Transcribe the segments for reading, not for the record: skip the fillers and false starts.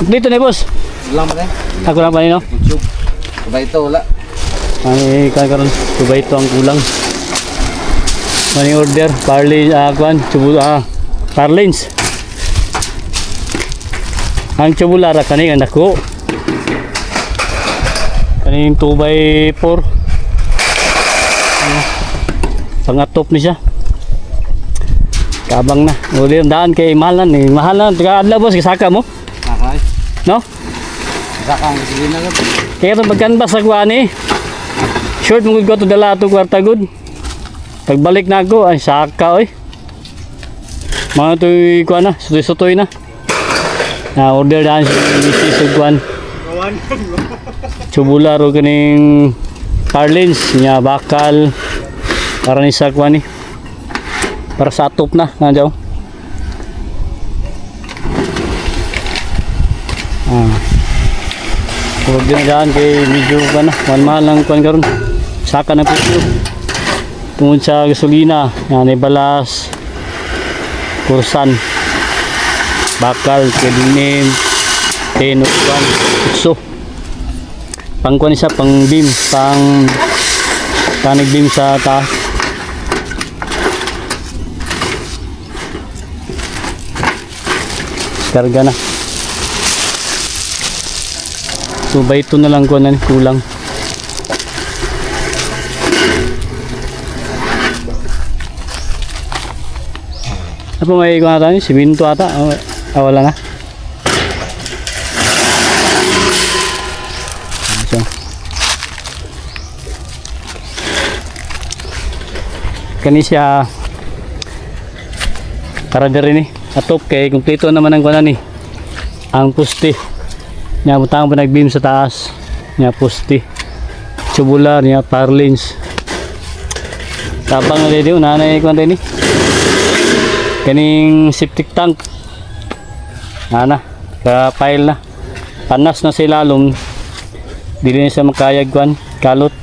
Dito na boss. Lang ba rin? Ako lang pa nino. YouTube. Ba ito wala. Ay kakaroon. Tuba ito ang kulang. Money order. Parley. Kuan. Parlins. Ang tubulara kaning anak ko. Kaning 2x4. Pangatop ni siya. Kabang na. Uli ang daan kay mahalan eh. Mahalan. Taga-adla boss. Kasaka mo. Okay. No? Saka ang sige na lang. Kaya ito magkanbas sa kuha ni. Short mong ko ito dala ito kwarta good. Pagbalik na ako. Ay saka oy. Mga ito'y kuha na. Sutoy-sutoy na. Order daan si Mrs. Sugwan. Tubular o kaning Carlins. Nya bakal. Para ni sa kuha ni. Para sa atop na. Nandiyaw. Order na daan kay medyo ka na. Mahal lang kuhan karon. Saka na po ito. Tungod sa gasolina. Yan ay balas. Kursan. Bakal. Kedinim. Tenukuan. Utso. Pangkuhan isa. Pang beam. Panig beam sa taas. Karga na. So by ito na lang ko na kulang. Apa may ikaw natin? Siminto ata? Wala na. So. Kani siya para diri ni atop kay kumpleto naman ang kunan ni ang puste nya butang pa nagbeam sa taas nya puste tubular nya parlins tabang na dito nanay kuan ni kaning septic tank ana ka pile na panas na sa ilalom dili na siya makayag kuan kalot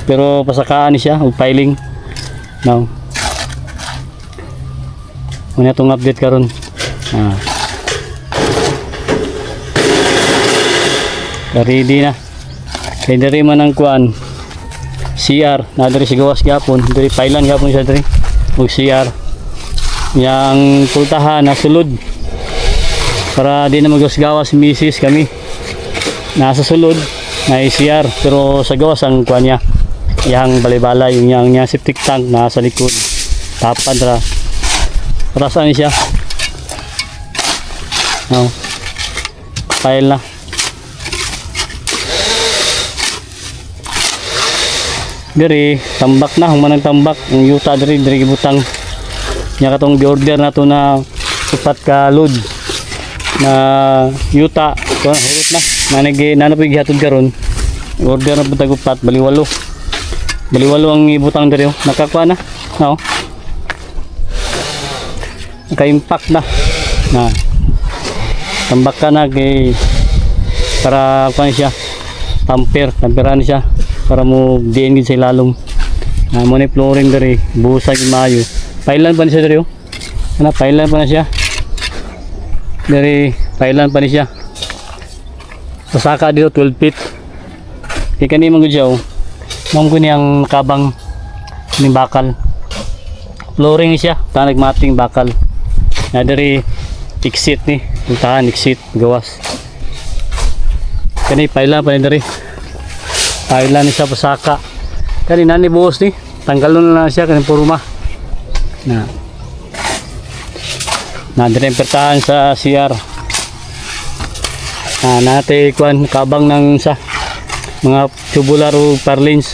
pero pasakaan ni siya og piling now muna itong update karon. Ready na. Kaya dari man ang kuan CR. Nadari si gawas gapon. Dari pailan gapon siya dari. Mag CR. Yang pultahan na sulod. Para di na maggawas-gawas si misis kami. Nasa sulod. Na CR. Pero sa gawas ang kuan niya. Yang balay-balay. Yung septic tank nasa likod. Tapan tara. Para saan siya? File na. Diri, tambak na. Humanang tambak. Ang yuta diri gibutang. Nya katong gi-order na to na upat ka load. Na yuta. So, hurot na. Nanapig gihatod karon. Order na butang upat. Baliwalo. Baliwalo ang ibutang diri. Nakakuha na. No? Naka-impact na tambak ka na kay para kuan siya tamperan siya para mo diin gid sa ilalom mo ni flooring diri busag maayo pailan pa ni siya diri pailan pa na siya diri pailan pa ni siya sasaka dito 12 feet kay kani man gud siya mom ko niyang kabang ni bakal flooring siya tanag mating bakal na dari exit ni puntahan exit gawas kani pailan pa ni dari pailan ni siya pasaka kani nani buhos ni tanggalon na siya kani puruma na dari pertahan sa CR nate kuan kabang ng sa mga tubular o parlins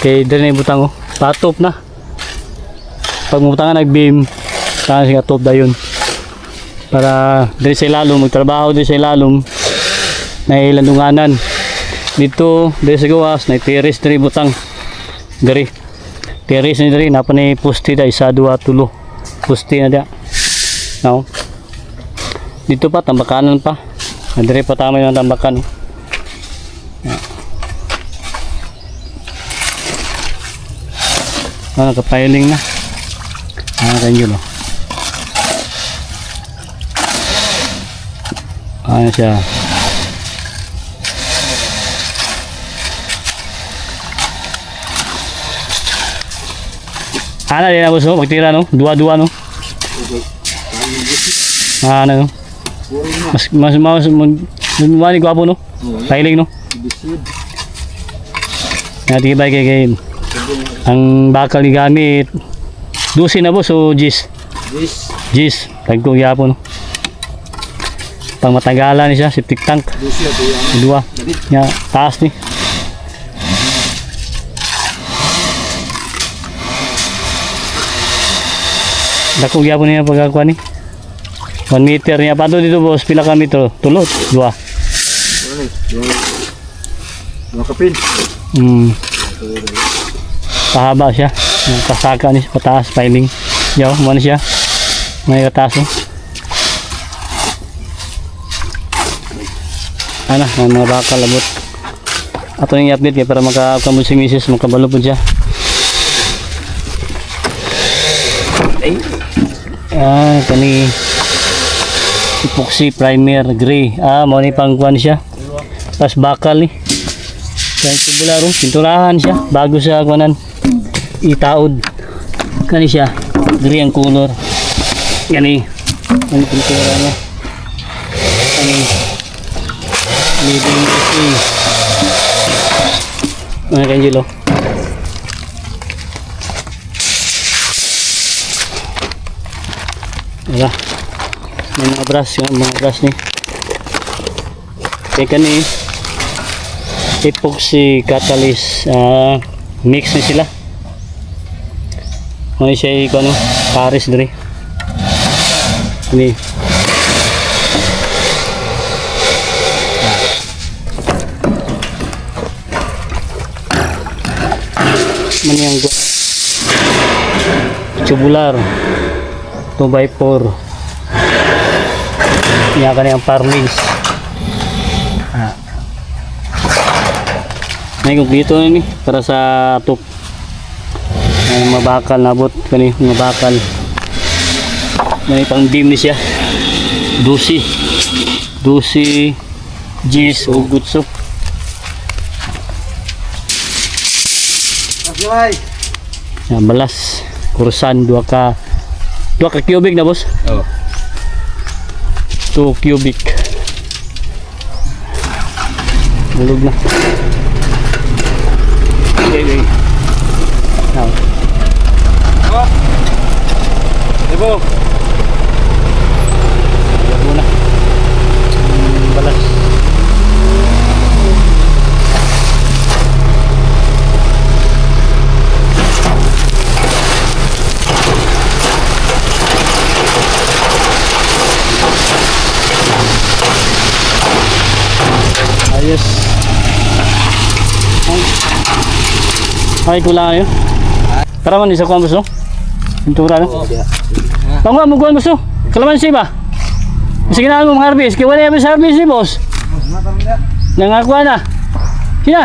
kay dari butang patop na pag mubutangan nag-beam kasi nga top dayon para diri sa ilalom magtrabaho diri sa ilalom na ilandunganan dito diri sa gawas na terrace diri butang diri terrace ni diri napa ni poste da isa duha tulo poste na dia no dito pa tambakanan pa diri pa tama yung tambakan nakapiling na ganyan Ano siya? Ano din na boss no? Magtira no? Dua-dua no? Ano no? Mas gwapo no? Tiling no? Natibay kay ang bakal ni gamit 12 na boss o Gis? Gis. Tagko gyapon no? Pang matagalan ni siya, septic tank. Dua. Nya taas ni. Dako gyapon niya pagkakuha ni. 1 meter niya pa dito boss, pila ka metro? Tulot, dua. Dua kapin. Pahaba siya. Kasaka ni pataas piling. Yaw, mo na siya. May kataas oh. Ana, mga bakal abot. Ato yung i-update kaya para makakamod si misis, makabalo po siya. Ay. Kani epoxy primer gray. Mo ni pangkuan siya. Tapos bakal ni. Kaya tubularo, pinturahan siya bago siya kuanan itaod. Kani siya, gray ang color. Kani pintura niya. Kani living AC. Ano kan Jilo? Wala. May mga brush ni. Kaya kani epoxy catalyst mix ni sila. May siya iko ano, Paris dre. Ini. Mani ang tubular 2x4 niya ka niyang parlings may kumpleto na ni para sa top may mabakal nabot kani mabakal may pang beam ni siya 12 G's o gutso. Yan, balas kursan 2 ka cubic na boss. 2 cubic bulog na. Okay. Now Ibo muna balas. Ayos. Ay, kulang yun. Tara man, isa ko ang gusto. Pintura na. Tama mo kuhan gusto. Kalamansi ba? Sige na mo mga harvest. Kaya wala yung harvest ni boss. Nangakuha na. Sina?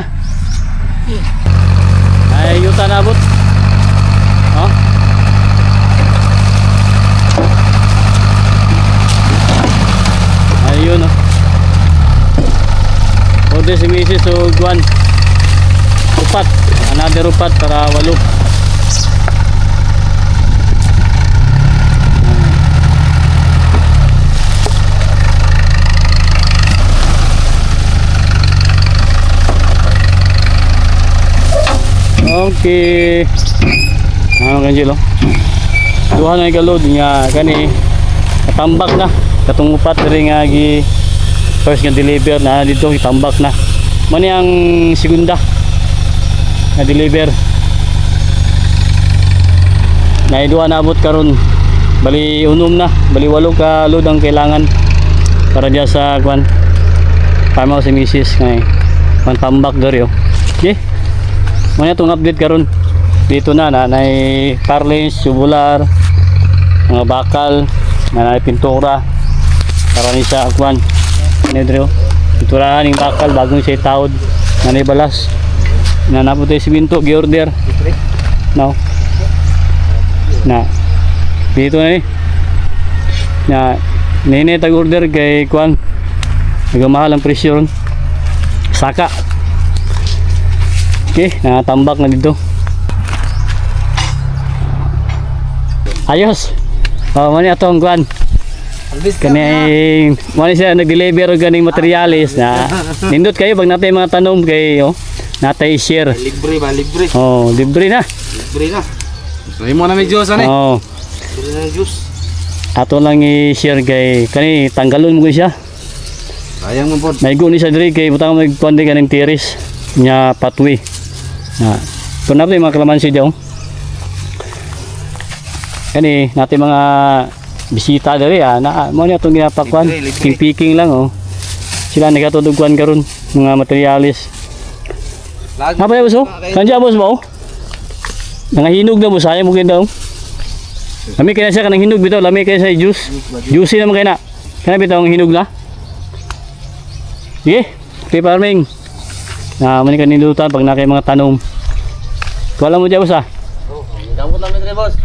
Ay, yuta na abot. Oh. Ayun oh. Order si Mrs. o Juan upat, another upat para 8. Okay ano kanjilo duha na ikalod nga kani katambak na katong upat rin nga first nga deliver na dito itambak na mani ang segunda na deliver na idua na abot karon bali unom na bali 8 ka load ang kailangan para diya sa kwan farmhouse si Mrs. ngay man tambak gari oh. Okay mani itong update karon dito na nay parlins tubular mga bakal na nay pintura para ni sa kwan Nedro, piturahan yung bakal bagong siya itaod nanay balas nanapot tayo si Binto, gi-order no na dito na na nene tag-order kay Kwan Nagamahal ang presyo ron. Saka. Okay, nakatambak na dito. Ayos. Mani atong kuan. Albis ka na. Kaning mani siya nag-deliver og ganing materialis na nindot kayo pag natay mga tanom kay natay share. Libre ba? Libre. Oh, libre na. Libre na. Sabi mo na may Diyos ano eh. Oh, Libre na ng Diyos. ato lang i-share kay kani tanggalon mo ko siya. Sayang mo po. Naigo ni siya diri kay butang magkuan din kaning tiris nya patwi. Na kun napay mga kalamansi daw. Kani natin mga bisita diri na mo ni atong ginapakuan. Libre, libre. Picking lang oh. Sila nagatudugkuan karon mga materialis. Lagi. Apa ya boss? Kanja boss mo? Nangahinog na boss, sayang mo daw. Lami kaya siya kanang hinog bitaw, lami kaya siya juice. Juicy naman kaya na. Kana bitaw ang hinog na. Sige, okay farming. Mani kanindutan pag nakay mga tanom. Kuwala mo dyan boss ah. Oh, damot lang ni boss.